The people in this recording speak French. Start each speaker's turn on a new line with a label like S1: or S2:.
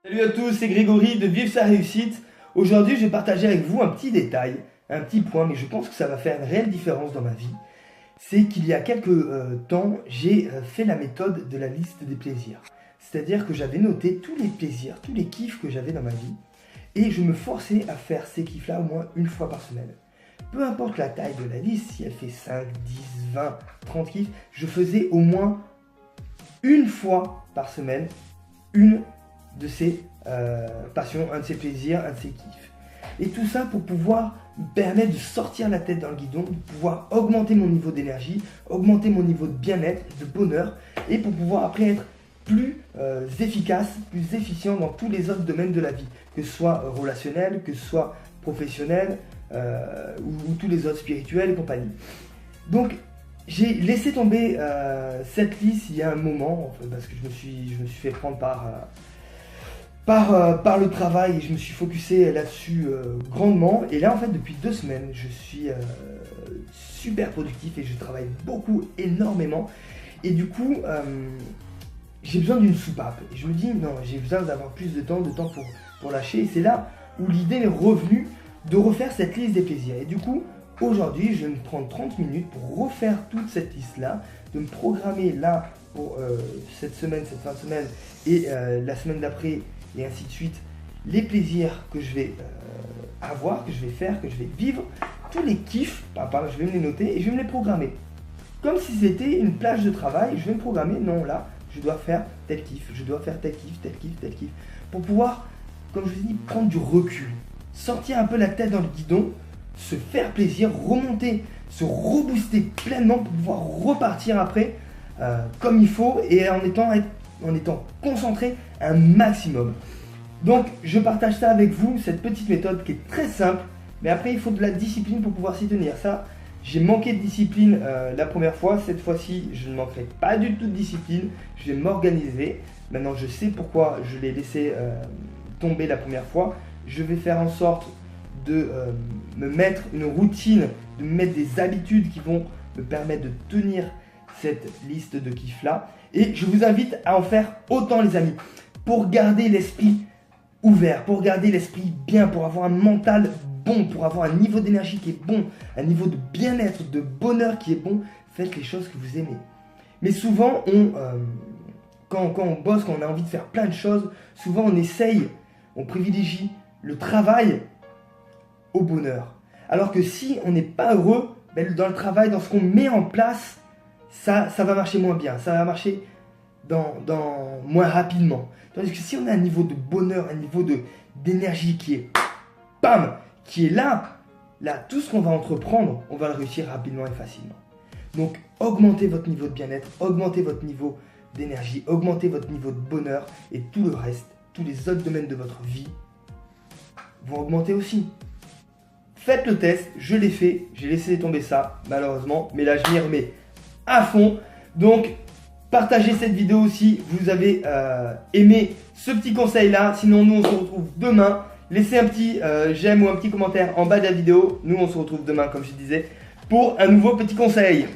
S1: Salut à tous, c'est Grégory de Vivre sa réussite. Aujourd'hui, je vais partager avec vous un petit détail, un petit point, mais je pense que ça va faire une réelle différence dans ma vie. C'est qu'il y a quelques temps, j'ai fait la méthode de la liste des plaisirs. C'est-à-dire que j'avais noté tous les plaisirs, tous les kiffs que j'avais dans ma vie, et je me forçais à faire ces kiffs-là au moins une fois par semaine. Peu importe la taille de la liste, si elle fait 5, 10, 20, 30 kiffs, je faisais au moins une fois par semaine une de ses passions, un de ses plaisirs, un de ses kiffs. Et tout ça pour pouvoir me permettre de sortir la tête dans le guidon, de pouvoir augmenter mon niveau d'énergie, augmenter mon niveau de bien-être, de bonheur, et pour pouvoir après être plus efficace, plus efficient dans tous les autres domaines de la vie, que ce soit relationnel, que ce soit professionnel, ou tous les autres spirituels et compagnie. Donc j'ai laissé tomber cette liste il y a un moment, parce que je me suis fait prendre par le travail et je me suis focusé là-dessus grandement. Et là en fait depuis 2 semaines je suis super productif et je travaille beaucoup, énormément. Et du coup j'ai besoin d'une soupape. Et je me dis non, j'ai besoin d'avoir plus de temps pour lâcher. Et c'est là où l'idée est revenue de refaire cette liste des plaisirs. Et du coup aujourd'hui je vais me prendre 30 minutes pour refaire toute cette liste là, de me programmer là pour cette semaine, cette fin de semaine et la semaine d'après, et ainsi de suite, les plaisirs que je vais avoir, que je vais faire, que je vais vivre, tous les kiffs, je vais me les noter et je vais me les programmer. Comme si c'était une plage de travail, je vais me programmer, non là, je dois faire tel kiff, je dois faire tel kiff, tel kiff, tel kiff, pour pouvoir, comme je vous ai dit, prendre du recul, sortir un peu la tête dans le guidon, se faire plaisir, remonter, se rebooster pleinement pour pouvoir repartir après comme il faut et en étant concentré un maximum. Donc je partage ça avec vous, cette petite méthode qui est très simple, mais après il faut de la discipline pour pouvoir s'y tenir. Ça, j'ai manqué de discipline la première fois, cette fois-ci je ne manquerai pas du tout de discipline, je vais m'organiser. Maintenant je sais pourquoi je l'ai laissé tomber la première fois, je vais faire en sorte de me mettre une routine, de me mettre des habitudes qui vont me permettre de tenir cette liste de kiffs là. Et je vous invite à en faire autant les amis, pour garder l'esprit ouvert, pour garder l'esprit bien, pour avoir un mental bon, pour avoir un niveau d'énergie qui est bon, un niveau de bien-être, de bonheur qui est bon. Faites les choses que vous aimez. Mais souvent, quand on bosse, quand on a envie de faire plein de choses, souvent on privilégie le travail au bonheur. Alors que si on n'est pas heureux, dans le travail, dans ce qu'on met en place, ça va marcher moins bien, ça va marcher moins rapidement. Tandis que si on a un niveau de bonheur, un niveau d'énergie qui est qui est là, tout ce qu'on va entreprendre, on va le réussir rapidement et facilement. Donc augmentez votre niveau de bien-être, augmentez votre niveau d'énergie, augmentez votre niveau de bonheur et tout le reste, tous les autres domaines de votre vie vont augmenter aussi. Faites le test, je l'ai fait, j'ai laissé tomber ça malheureusement, mais là je m'y remets à fond. Donc partagez cette vidéo si vous avez aimé ce petit conseil là. Sinon nous on se retrouve demain. Laissez un petit j'aime ou un petit commentaire en bas de la vidéo. Nous on se retrouve demain comme je disais pour un nouveau petit conseil.